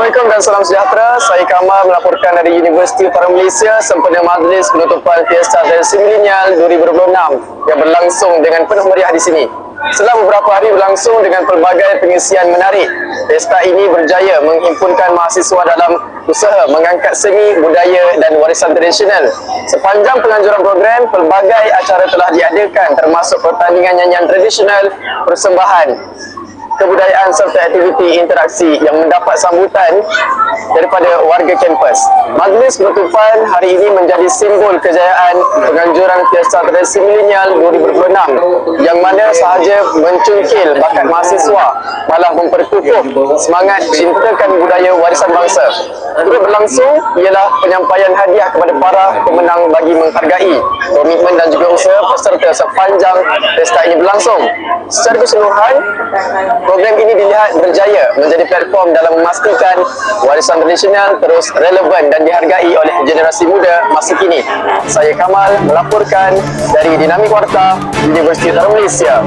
Assalamualaikum dan salam sejahtera. Saya Kamal melaporkan dari Universiti Utara Malaysia sempena majlis penutupan Fiesta Tradisi Milenial 2026 yang berlangsung dengan penuh meriah di sini. Setelah beberapa hari berlangsung dengan pelbagai pengisian menarik, pesta ini berjaya menghimpunkan mahasiswa dalam usaha mengangkat seni, budaya dan warisan tradisional. Sepanjang penganjuran program, pelbagai acara telah diadakan termasuk pertandingan nyanyian tradisional, persembahan kebudayaan serta aktiviti interaksi yang mendapat sambutan daripada warga kampus. Majlis penutupan hari ini menjadi simbol kejayaan penganjuran Fiesta Tradisi Milenial 2026 yang mana sahaja mencungkil bakat mahasiswa malah memperkukuh semangat cintakan budaya warisan bangsa. Turut berlangsung ialah penyampaian hadiah kepada para pemenang bagi menghargai komitmen dan juga usaha peserta sepanjang pesta ini berlangsung. Secara keseluruhan, program ini dilihat berjaya menjadi platform dalam memastikan warisan tradisional terus relevan dan dihargai oleh generasi muda masa kini. Saya Kamal melaporkan dari Dinamik Warta, Universiti Utara Malaysia.